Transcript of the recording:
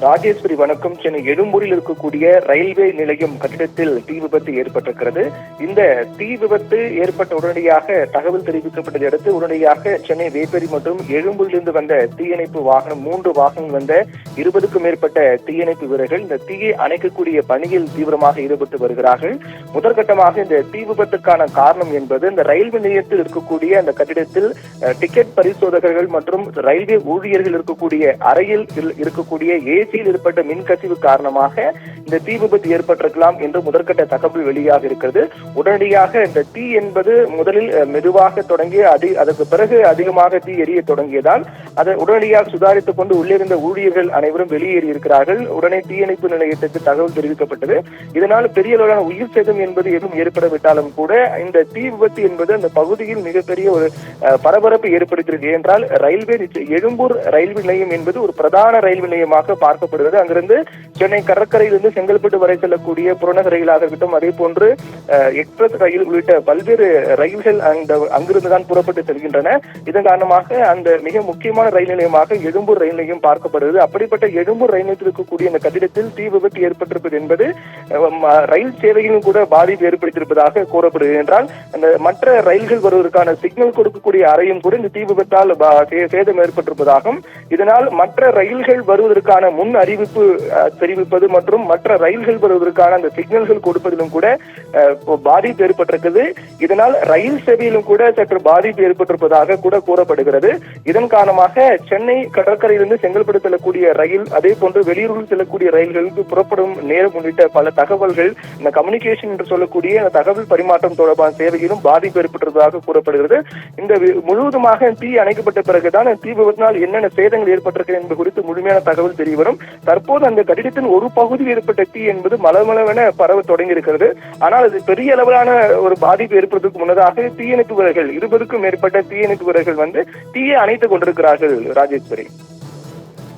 ராஜேஸ்வரி வணக்கம். சென்னை எழும்பூரில் இருக்கக்கூடிய ரயில்வே நிலையம் கட்டிடத்தில் தீ விபத்து ஏற்பட்டிருக்கிறது. இந்த தீ விபத்து ஏற்பட்ட உடனடியாக தகவல் தெரிவிக்கப்பட்டதை அடுத்து உடனடியாக சென்னை வேப்பேரி மற்றும் எழும்பூரிலிருந்து வந்த தீயணைப்பு வாகனம் 3 வாகனங்கள் வந்த 20க்கும் மேற்பட்ட தீயணைப்பு வீரர்கள் இந்த தீயை அணைக்கக்கூடிய பணியில் தீவிரமாக ஈடுபட்டு வருகிறார்கள். முதற்கட்டமாக இந்த தீ விபத்துக்கான காரணம் என்பது இந்த ரயில்வே நிலையத்தில் இருக்கக்கூடிய அந்த கட்டிடத்தில் டிக்கெட் பரிசோதகர்கள் மற்றும் ரயில்வே ஊழியர்கள் இருக்கக்கூடிய அறையில் இருக்கக்கூடிய ஏசியில் ஏற்பட்ட மின்கசிவு காரணமாக இந்த தீ விபத்து ஏற்பட்டிருக்கலாம் என்று முதற்கட்ட தகவல் வெளியாக இருக்கிறது. உடனடியாக இந்த தீ என்பது முதலில் மெதுவாக தொடங்கி அதற்கு பிறகு அதிகமாக தீ எரிய தொடங்கியதால் அதை உடனடியாக சுதாரித்துக் கொண்டு உள்ளே இருந்த ஊழியர்கள் அனைவரும் வெளியேறி இருக்கிறார்கள். உடனே தீயணைப்பு நிலையத்திற்கு தகவல் தெரிவிக்கப்பட்டது. இதனால் பெரிய அளவிலான உயிர் சேதம் என்பது எதுவும் ஏற்படவிட்டாலும் கூட இந்த தீ விபத்து என்பது அந்த பகுதியில் மிகப்பெரிய ஒரு பரபரப்பு ஏற்படுகிறது. என்றால் ரயில்வே எழும்பூர் ரயில்வே நிலையம் என்பது ஒரு பிரதான ரயில்வே நிலையமாக பார்க்கப்படுகிறது. அங்கிருந்து சென்னை கடற்கரையிலிருந்து செங்கல்பட்டு வரை செல்லக்கூடிய புறநகர் ரயிலாக இருக்கட்டும், அதே போன்று எக்ஸ்பிரஸ் ரயில் உள்ளிட்ட பல்வேறு ரயில்கள் அங்கிருந்துதான் புறப்பட்டு செல்கின்றன. இதன் காரணமாக அந்த மிக முக்கியமான ரயில் நிலையமாக எழும்பூர் ரயில் நிலையம் பார்க்கப்படுகிறது. அப்படிப்பட்ட எழும்பூர் ரயில் நிலையத்தில் இருக்கக்கூடிய இந்த கட்டிடத்தில் தீ விபத்து ஏற்பட்டிருப்பது என்பது ரயில் சேவையிலும் கூட பாதிப்பு ஏற்படுத்தியிருப்பதாக கூறப்படுகிறது. என்றால் அந்த மற்ற ரயில்கள் வருவதற்கான சிக்னல் கொடுக்கக்கூடிய அறையும் கூட இந்த தீ விபத்தால் சேதம் ஏற்பட்டிருப்பதாகவும், இதனால் மற்ற ரயில்கள் வருவதற்கான முன் அறிவிப்பு தெரிவிப்பது மற்றும் மற்ற ரயில்கள் வருவதற்கான அந்த சிக்னல்கள் கொடுப்பதிலும் கூட பாதிப்பு ஏற்பட்டிருக்கிறது. இதனால் ரயில் சேவையிலும் கூட சற்று பாதிப்பு ஏற்பட்டிருப்பதாக கூட கூறப்படுகிறது. இதன் காரணமாக சென்னை கடற்கரையிலிருந்து செங்கல்பட்டு செல்லக்கூடிய ரயில், அதே போன்று வெளியூரில் செல்லக்கூடிய ரயில்களுக்கு புறப்படும் நேரம் உள்ளிட்ட பல தகவல்கள் இந்த கம்யூனிகேஷன் என்று சொல்லக்கூடிய அந்த தகவல் பரிமாற்றம் தொடர்பான சேவையிலும் பாதிப்பு ஏற்பட்டிருப்பதாக கூறப்படுகிறது. இந்த முழுவதுமாக தீ அணைக்கப்பட்ட பிறகுதான் தீ விபத்தினால் என்னென்ன சேதங்கள் ஏற்பட்டிருக்கிறது என்பது குறித்து முழுமையான தகவல் தெரியவரும். தற்போது அந்த கட்டிடத்தின் ஒரு பகுதியில் ஏற்பட்ட தீ என்பது மலமளவென பரவ தொடங்கி இருக்கிறது. ஆனால் அது பெரிய அளவிலான ஒரு பாதிப்பு ஏற்படுவதற்கு முன்னதாக தீயணைப்பு வீரர்கள் 20க்கும் மேற்பட்ட தீயணைப்பு வீரர்கள் தீயை அணைத்துக் கொண்டிருக்கிறார்கள். ராஜேஸ்வரி.